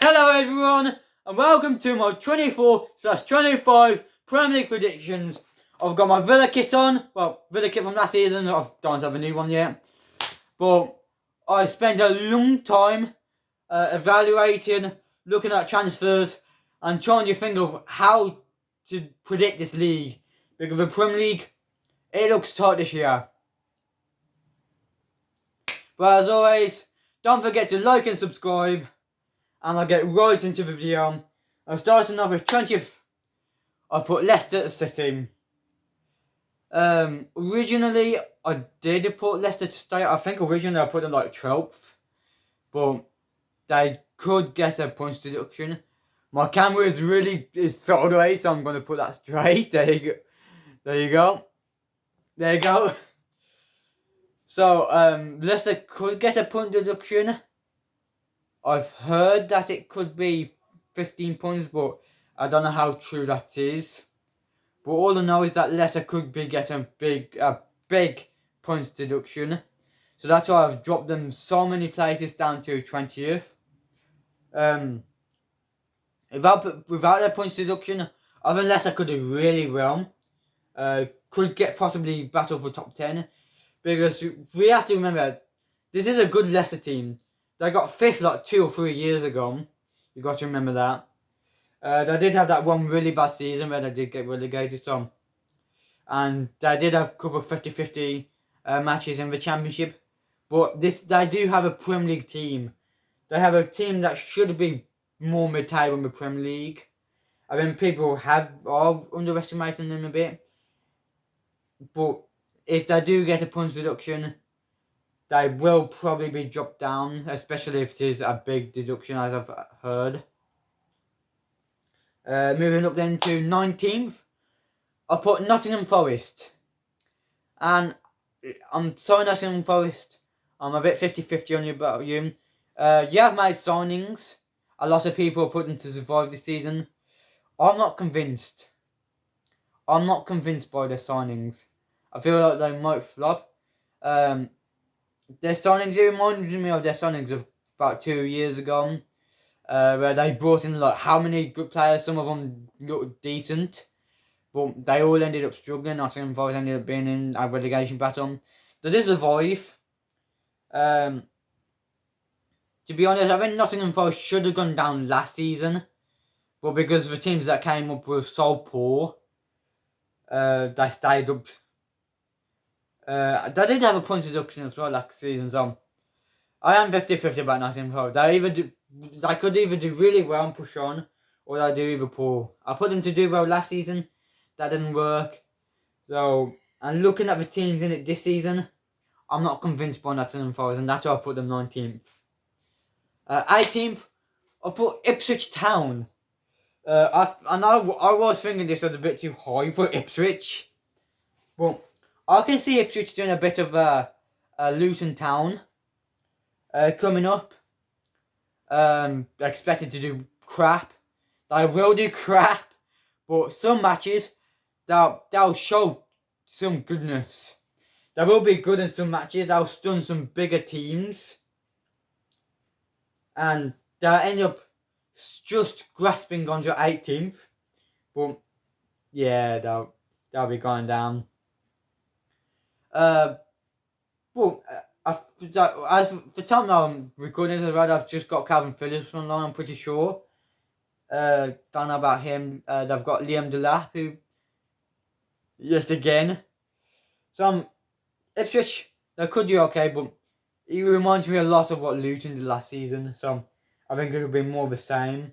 Hello everyone, and welcome to my 24/25 Premier League predictions. I've got my Villa kit on, Villa kit from last season. I don't have a new one yet, but I spent a long time evaluating, looking at transfers, and trying to think of how to predict this league. Because the Premier League, it looks tight this year. But as always, don't forget to like and subscribe. And I'll get right into the video. I'm starting off with 20th. I put Leicester City. Originally, I did put Leicester to stay. I think originally I put them like 12th. But they could get a points deduction. My camera is sideways, so I'm going to put that straight. There you go. There you go. There you go. So, Leicester could get a point deduction. I've heard that it could be 15 points, but I don't know how true that is. But all I know is that Leicester could be getting a big points deduction. So that's why I've dropped them so many places down to 20th. Without their points deduction, I think Leicester could do really well. Could get possibly battle for top 10. Because we have to remember, this is a good Leicester team. They got 5th like 2 or 3 years ago. You got to remember that. They did have that one really bad season where they did get relegated. And they did have a couple of 50-50 matches in the Championship. But they do have a Premier League team. They have a team that should be more mid-table in the Premier League. I mean, people are underestimating them a bit. But if they do get a points deduction, they will probably be dropped down, especially if it is a big deduction, as I've heard. Moving up then to 19th, I put Nottingham Forest. And I'm sorry, Nottingham Forest. I'm a bit 50-50 on you about you. You have made signings. A lot of people put them to survive this season. I'm not convinced. I'm not convinced by their signings. I feel like they might flop. Their signings, it reminds me of their signings of about 2 years ago, where they brought in like how many good players. Some of them looked decent, but they all ended up struggling. Nottingham Forest ended up being in a relegation battle. So this is a survive. To be honest, I think Nottingham Forest should have gone down last season, but because the teams that came up were so poor, they stayed up. They did have a point deduction as well last season, so I am 50-50 about Nottingham Forest. They could either do really well and push on, or they do either poor. I put them to do well last season. That didn't work. So, and looking at the teams in it this season, I'm not convinced by Nottingham Forest, and that's why I put them 19th. 18th, I put Ipswich Town. I was thinking this was a bit too high for Ipswich, but I can see Ipswich doing a bit of Luton Town coming up. Expected to do crap. They will do crap, but some matches they'll show some goodness. They will be good in some matches. They'll stun some bigger teams, and they'll end up just grasping onto 18th. But yeah, they'll be going down. As for time now I'm recording this as well, I've just got Calvin Phillips online, I'm pretty sure. Don't know about him. They've got Liam Delap, who, yet again. Ipswich, they could do okay, but he reminds me a lot of what Luton did last season, so I think it'll be more of the same.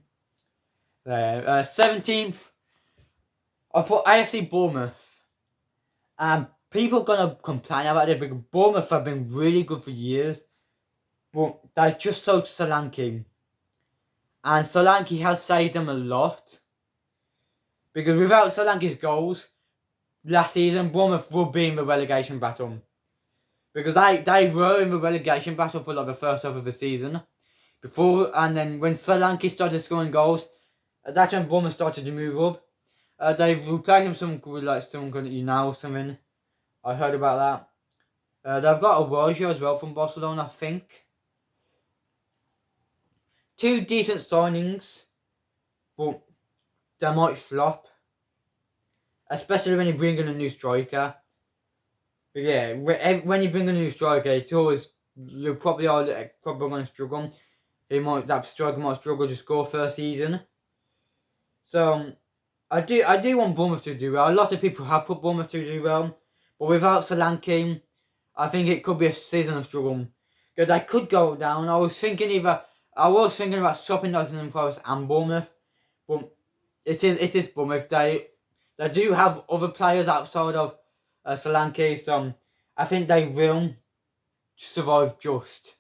17th, I put AFC Bournemouth. People are going to complain about it because Bournemouth have been really good for years. But they've just sold Solanke. And Solanke has saved them a lot. Because without Solanke's goals, last season, Bournemouth would be in the relegation battle. Because they were in the relegation battle for like the first half of the season. And then when Solanke started scoring goals, that's when Bournemouth started to move up. They've replaced him with someone called Unai or something. I heard about that. They've got Araujo as well from Barcelona, I think. two decent signings, but they might flop. Especially when you bring in a new striker. But yeah, when you bring in a new striker, it's always, you're probably going to struggle. That striker might struggle to score first season. So I do want Bournemouth to do well. A lot of people have put Bournemouth to do well, but without Solanke, I think it could be a season of struggle. Because they could go down. I was thinking about swapping Nottingham Forest and Bournemouth, but it is Bournemouth. They do have other players outside of Solanke, so I think they will survive just.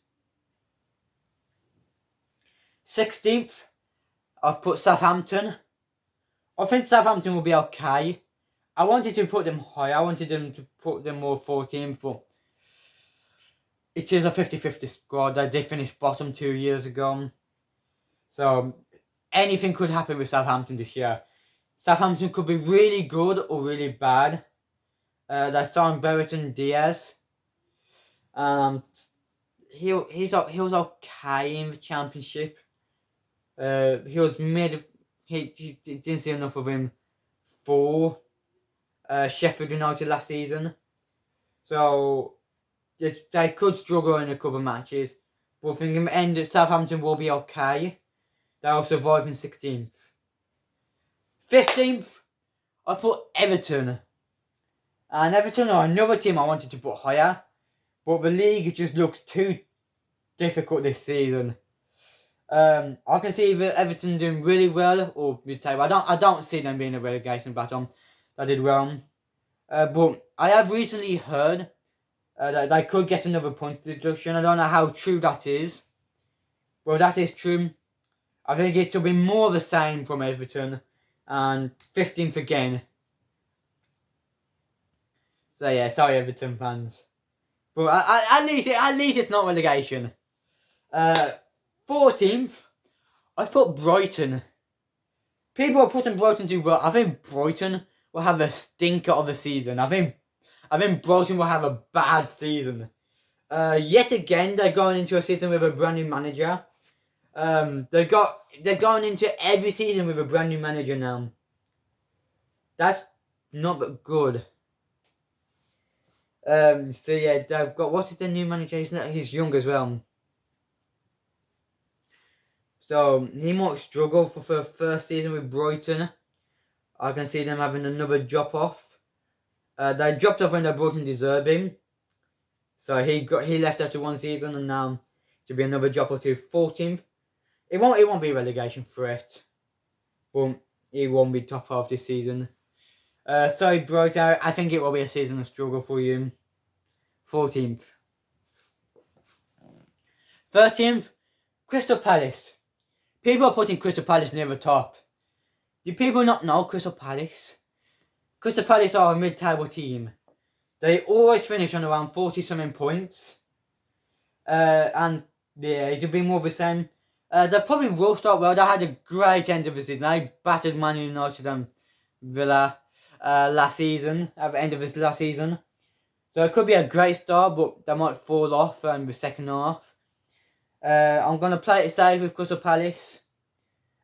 16th, I've put Southampton. I think Southampton will be okay. I wanted to put them higher. I wanted them to put them more 14th, but it is a 50-50 squad. They did finish bottom 2 years ago. So anything could happen with Southampton this year. Southampton could be really good or really bad. They signed Brereton Diaz. He was okay in the Championship. He was mid. He didn't see enough of him for Sheffield United last season. So they could struggle in a couple of matches. But I think in the end, Southampton will be okay. They'll survive in 16th. 15th, I put Everton. And Everton are another team I wanted to put higher. But the league just looks too difficult this season. I can see Everton doing really well or mid-table. I don't see them being a relegation battle. They did well. But I have recently heard that they could get another point deduction. I don't know how true that is. Well, that is true. I think it will be more the same from Everton. And 15th again. So yeah, sorry Everton fans. But at least it's not relegation. 14th, I put Brighton. People are putting Brighton to well. I think Brighton will have the stinker of the season. I think Brighton will have a bad season. Yet again, they're going into a season with a brand new manager. They're going into every season with a brand new manager now. That's not good. So yeah, they've got, what is the new manager? He's young as well. So he might struggle for the first season with Brighton. I can see them having another drop off. They dropped off when they brought in De Zerbi. So he left after one season, and now to be another drop or two. 14th. It won't be a relegation threat, but it won't be top half this season. Sorry, Brighton. I think it will be a season of struggle for you. 14th. 13th, Crystal Palace. People are putting Crystal Palace near the top. Do people not know Crystal Palace? Crystal Palace are a mid-table team. They always finish on around 40-something points. And yeah, it'll be more of the same. They probably will start well. They had a great end of the season. They battered Man United and Villa last season, at the end of this last season. So it could be a great start, but they might fall off in the second half. I'm going to play it safe with Crystal Palace.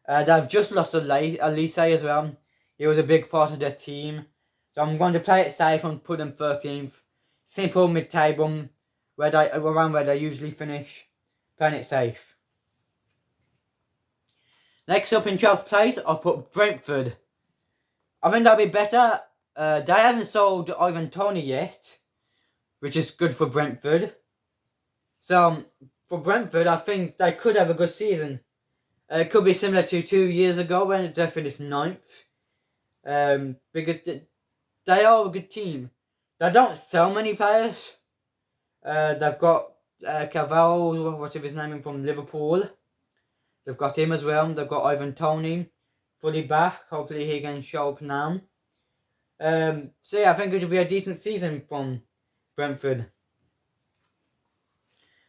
They've just lost Elise as well. He was a big part of their team. So I'm going to play it safe and put them 13th. Simple mid-table, around where they usually finish. Playing it safe. Next up in 12th place, I'll put Brentford. I think they'll be better. They haven't sold Ivan Toney yet, which is good for Brentford. So for Brentford, I think they could have a good season. It could be similar to 2 years ago when they finished 9th. Because they are a good team. They don't sell many players. They've got Cavell, whatever his name is, from Liverpool. They've got him as well. They've got Ivan Toney fully back. Hopefully he can show up now. So yeah, I think it'll be a decent season from Brentford.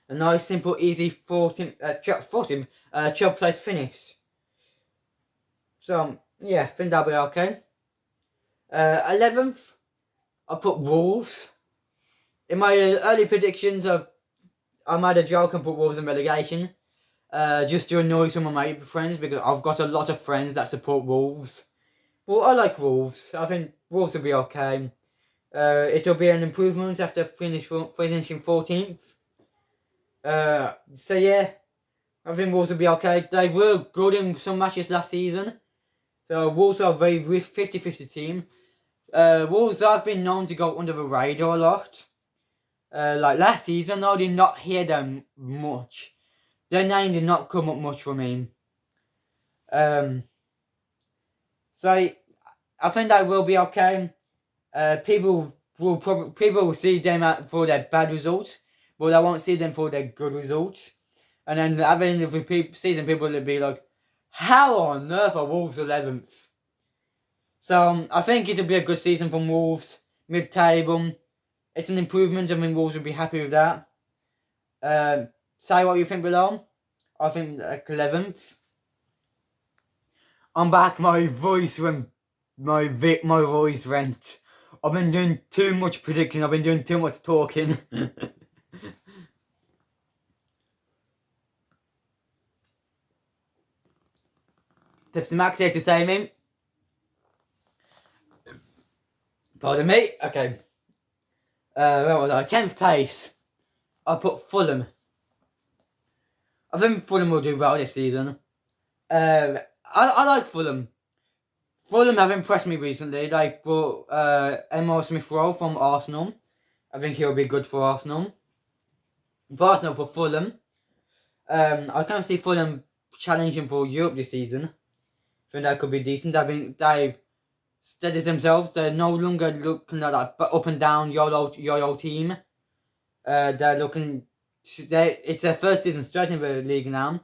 A nice, simple, easy 12th place finish. So yeah, I think that'll be okay. 11th, I put Wolves. In my early predictions, I made a joke and put Wolves in relegation. just to annoy some of my friends, because I've got a lot of friends that support Wolves. Well, I like Wolves. I think Wolves will be okay. It'll be an improvement after finishing 14th. So yeah, I think Wolves will be okay. They were good in some matches last season. So Wolves are a very 50-50 team. Wolves have been known to go under the radar a lot. Like last season, I did not hear them much. Their name did not come up much for me. So I think they will be okay. People will see them for their bad results, but I won't see them for their good results. And then at the end of the season, people will be like, "How on earth are Wolves 11th?" So I think it'll be a good season from Wolves, mid-table. It's an improvement. I mean, Wolves will be happy with that. Say what you think below. I think like 11th. I'm back. My voice went. My voice went. I've been doing too much predicting. I've been doing too much talking. Pepsi Max here to say me. Pardon me. Okay. Where was I? 10th place. I put Fulham. I think Fulham will do well this season. I like Fulham. Fulham have impressed me recently. They brought Emile Smith-Rowe from Arsenal. I think he'll be good for Arsenal. For Fulham. I can't see Fulham challenging for Europe this season. I think that could be decent. They've steadied themselves. They're no longer looking like that up and down yo-yo team. They're looking. It's their first season straight in the league now.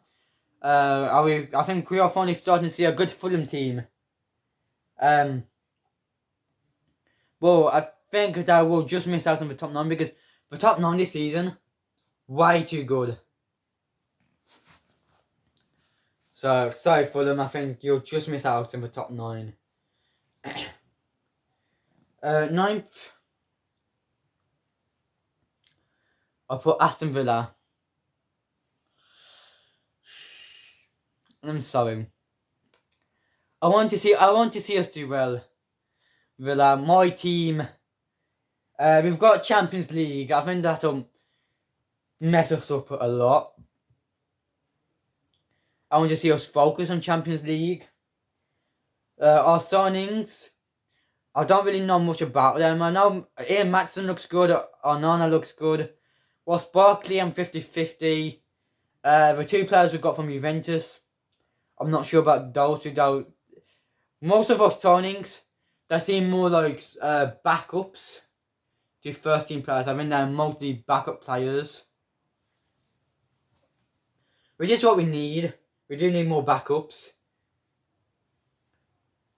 I think we are finally starting to see a good Fulham team. Well, I think they will just miss out on the top 9 because the top 9 this season, way too good. So, sorry Fulham, I think you'll just miss out on the top 9. 9th, I put Aston Villa. I'm sorry. I want to see us do well. Villa, my team. We've got Champions League. I think that'll mess us up a lot. I want to see us focus on Champions League. Our signings, I don't really know much about them. I know Ian Maatsen looks good. Onana looks good. Ross Barkley, I'm 50-50. The 2 players we've got from Juventus, I'm not sure about those two though. Most of our signings, they seem more like backups to 13 players. I think they're mostly backup players. Which is what we need. We do need more backups.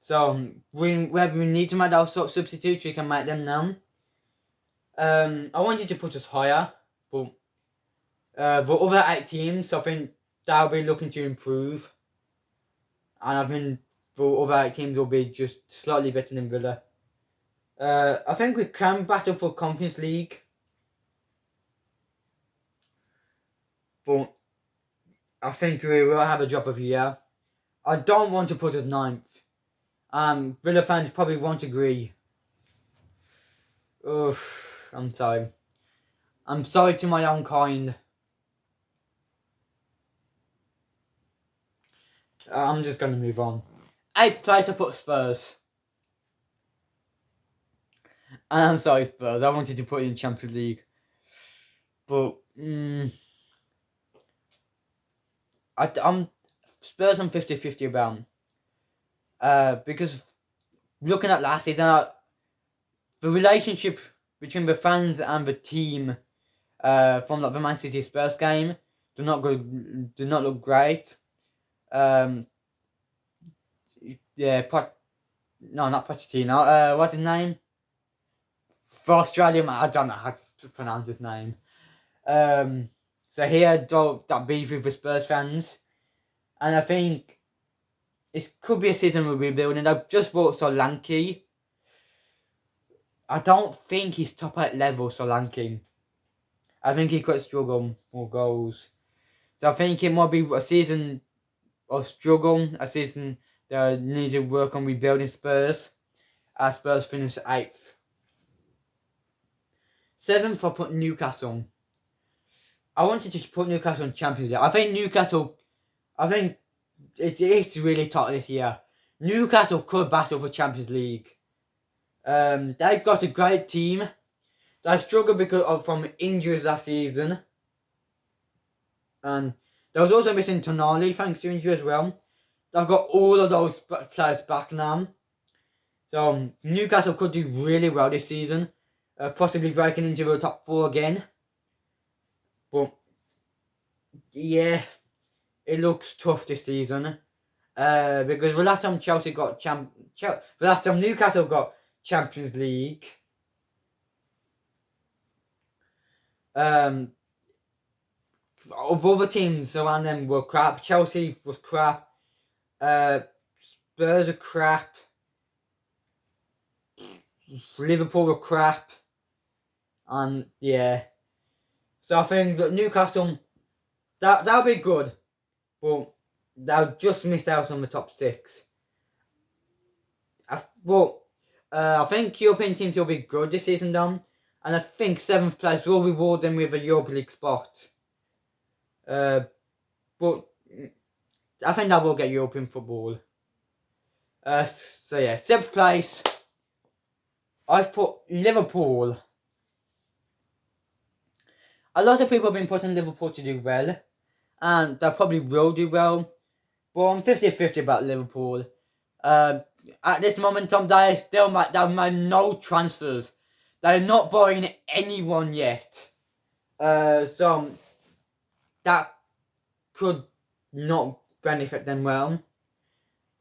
So, whether we need to make those sort of substitutes, we can make them now. I wanted to put us higher, but the other 8 teams, I think they'll be looking to improve. And I think the other 8 teams will be just slightly better than Villa. I think we can battle for Conference League. But I think we will have a drop of a year. I don't want to put us 9th. Villa fans probably won't agree. Oof, I'm sorry. I'm sorry to my own kind. I'm just going to move on. 8th place, I put Spurs. And I'm sorry, Spurs. I wanted to put you in Champions League. But, I'm Spurs, I'm 50-50 about. Because looking at last season, the relationship between the fans and the team from like the Man City Spurs game do not look great. Yeah, not Pochettino. What's his name? For Australia, I don't know how to pronounce his name. So he had that beef with the Spurs fans, and I think it could be a season we'll be building. They've just bought Solanke. I don't think he's top 8 level, Solanke. I think he could struggle for goals. So I think it might be a season of struggle, a season that needs to work on rebuilding Spurs. As Spurs finish 8th. 7th, I put Newcastle. I wanted to put Newcastle in Champions League. I think it's really tough this year. Newcastle could battle for Champions League. They've got a great team. They struggled because from injuries last season. And there was also missing Tonali thanks to injury as well. They've got all of those players back now. So Newcastle could do really well this season. Possibly breaking into the top 4 again. But yeah, it looks tough this season. Because the last time Newcastle got Champions League, of other teams around them were crap. Chelsea was crap. Spurs are crap. Liverpool were crap. And yeah. So I think that Newcastle, that'll be good. But they'll just miss out on the top 6. I think European teams will be good this season, though. And I think 7th place will reward them with a Europa League spot. But I think that will get European football. So yeah, 7th place. I've put Liverpool. A lot of people have been putting Liverpool to do well. And they probably will do well. But I'm 50-50 about Liverpool. At this moment in time, they have made no transfers. They're not buying anyone yet. So that could not benefit them well.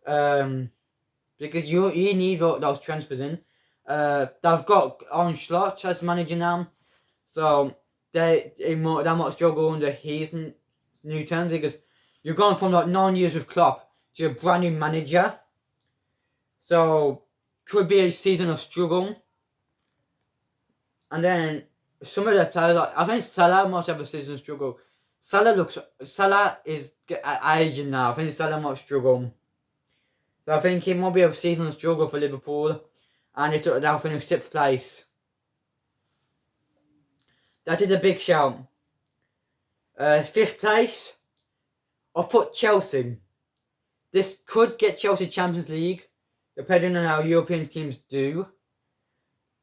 Because you need those transfers in. They've got Arne Slot as manager now. So they might struggle under his new terms, because you're going from like 9 years with Klopp to a brand new manager. So could be a season of struggle. And then some of the players, I think Salah might have a season of struggle. Salah is aging now. I think Salah might struggle. So I think it might be a season of struggle for Liverpool. And they'll finish 6th place. That is a big shout. 5th place, I've put Chelsea. This could get Chelsea Champions League, depending on how European teams do.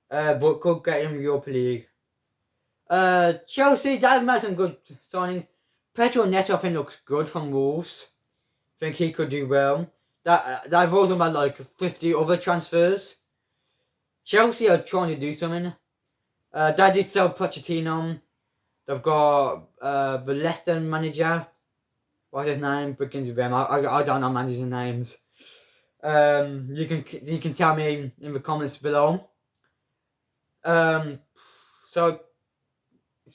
But could get them Europa League. Chelsea, they've made some good signings. Pedro Neto, I think, looks good from Wolves. I think he could do well. They've also made like 50 other transfers. Chelsea are trying to do something. They did sell Pochettino. They've got the Leicester manager. What's his name? Begins with M. I don't know manager names. You can tell me in the comments below. So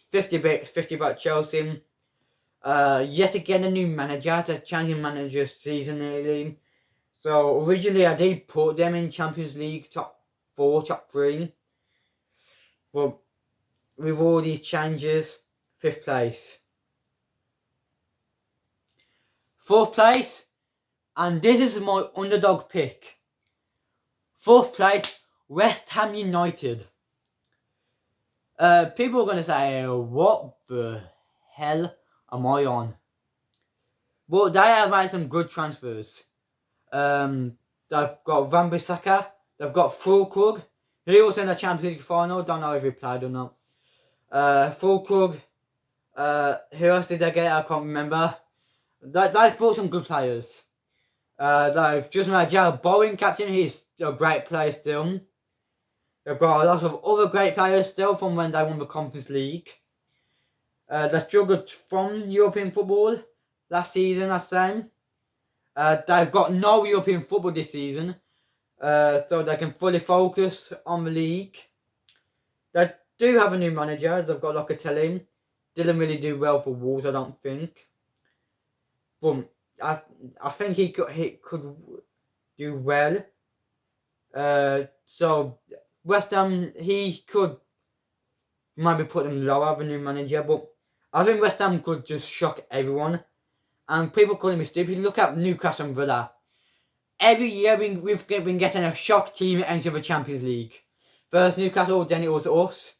50 about Chelsea. Yet again a new manager. They're changing manager seasonally. So originally I did put them in Champions League top 4, top 3. But with all these changes, 5th place. 4th place, and this is my underdog pick. 4th place, West Ham United. People are going to say, what the hell am I on? But they have made some good transfers. They've got Van Bissaka, they've got Fulkrug. He was in the Champions League final, don't know if he played or not. Fulkrug, who else did they get? I can't remember. They've brought some good players. They've just made Jarrod Bowen captain. He's a great player still. They've got a lot of other great players still from when they won the Conference League. They struggled from European football last season, I say. They've got no European football this season. So they can fully focus on the league. They do have a new manager. They've got Locatelli. Didn't really do well for Wolves, I don't think. But I think he could do well. So West Ham, he could maybe put them lower, the new manager. But I think West Ham could just shock everyone. And people calling me stupid. Look at Newcastle and Villa. Every year we've been getting a shock team into the Champions League. First Newcastle, then it was us.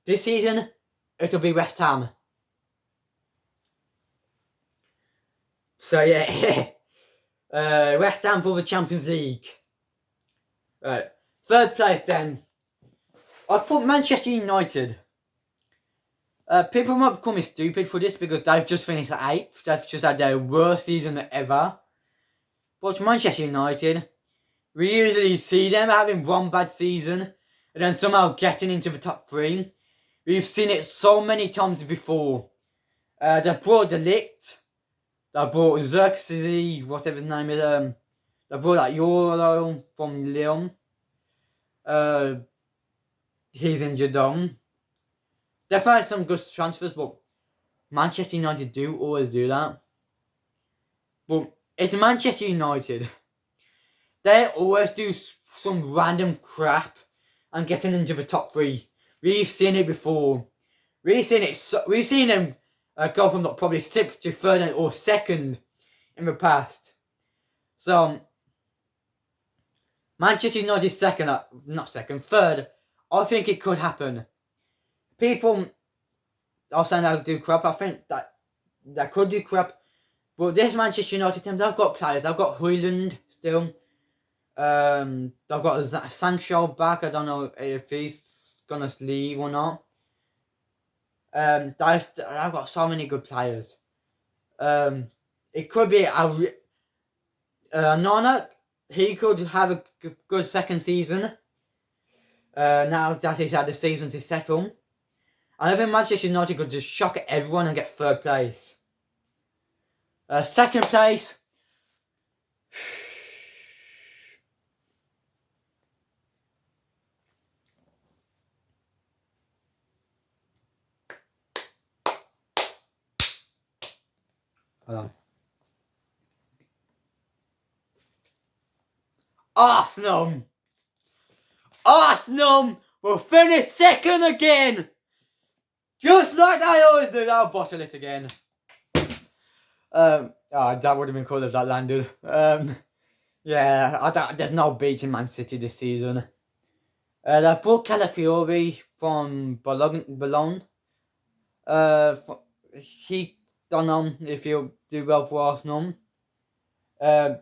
This season, it'll be West Ham. So yeah, West Ham for the Champions League. Right, third place then. I've put Manchester United. People might call me stupid for this because they've just finished at 8th. They've just had their worst season ever. But Manchester United, we usually see them having one bad season and then somehow getting into the top 3. We've seen it so many times before. They brought De Ligt. They brought Xerxes, whatever his name is. They brought that Euro from Lyon. He's injured on. They've had some good transfers, but Manchester United do always do that. But it's Manchester United. They always do some random crap and getting into the top 3. We've seen it before. We've seen them go from probably 6th to 3rd or 2nd in the past. So Manchester United third. I think it could happen. People are saying they'll do crap. I think that they could do crap. But this Manchester United team, they've got players. They've got Højlund still. They've got Sancho back. I don't know if he's gonna leave or not. I've got so many good players. It could be Nana. He could have a good second season. Now that he's had the season to settle. I think Manchester United could just shock everyone and get 3rd place. Second place. Hold on. Arsenal will finish 2nd again. Just like they always do. I'll bottle it again. That would have been cool if that landed. Yeah, there's no beating Man City this season. They brought Calafiori from Bologna. He don't know if he'll do well for Arsenal. I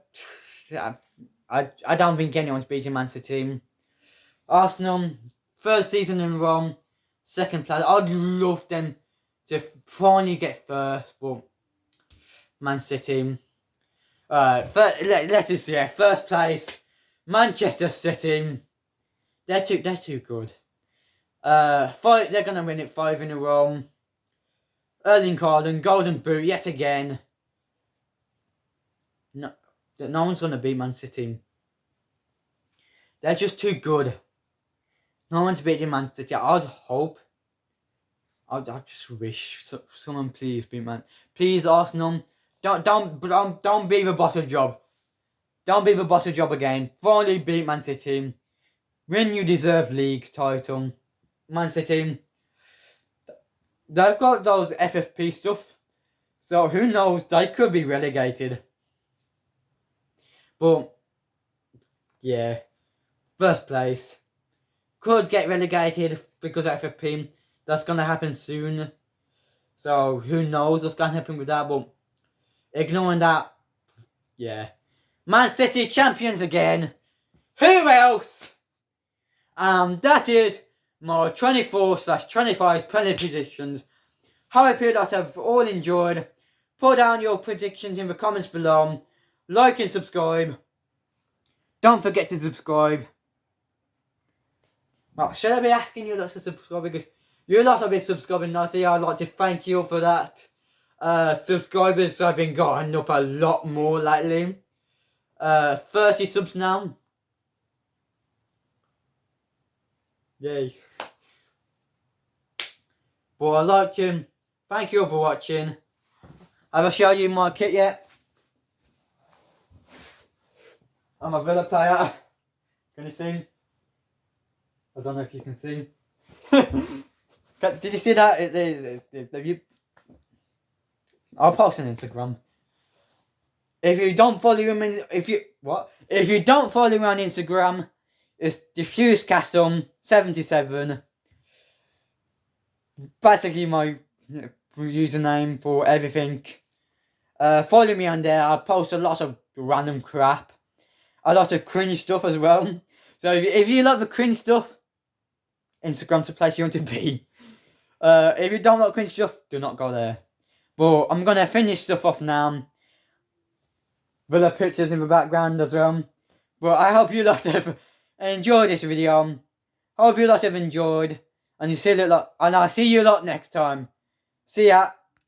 don't think anyone's beating Man City. Arsenal, 1st season in a row, 2nd place. I'd love them to finally get 1st, but Man City. Let's just see. 1st place, Manchester City. They're too good. They're gonna win it 5 in a row. Erling Haaland, Golden Boot yet again. No one's gonna beat Man City. They're just too good. No one's beating Man City. I'd hope. I just wish someone please beat Man. Please Arsenal. Don't be the bottle job. Don't be the bottle job again. Finally beat Man City. Win you deserved league title. Man City. They've got those FFP stuff. So who knows, they could be relegated. But yeah. 1st place. Could get relegated because of FFP. That's gonna happen soon. So who knows what's gonna happen with that, but ignoring that, yeah. Man City champions again. Who else? That is my 24/25 predictions. Hope you lot have all enjoyed. Put down your predictions in the comments below. Like and subscribe. Don't forget to subscribe. Well, should I be asking you lot to subscribe? Because you lot have been subscribing nicely. I'd like to thank you for that. Subscribers have been going up a lot more lately. 30 subs now. Yay. But I'd like to thank you all for watching. Have I showed you my kit yet? I'm a Villa player. Can you see? I don't know if you can see. Did you see that? I'll post on Instagram. If you don't follow him, if you don't follow me on Instagram, it's Diffuse Castle 77. Basically my username for everything. Follow me on there. I post a lot of random crap, a lot of cringe stuff as well. So if you love the cringe stuff, Instagram's the place you want to be. If you don't like cringe stuff, do not go there. But I'm gonna finish stuff off now with the pictures in the background as well. But I hope you lot have enjoyed this video. Hope you lot have enjoyed, and I'll see you lot next time. See ya.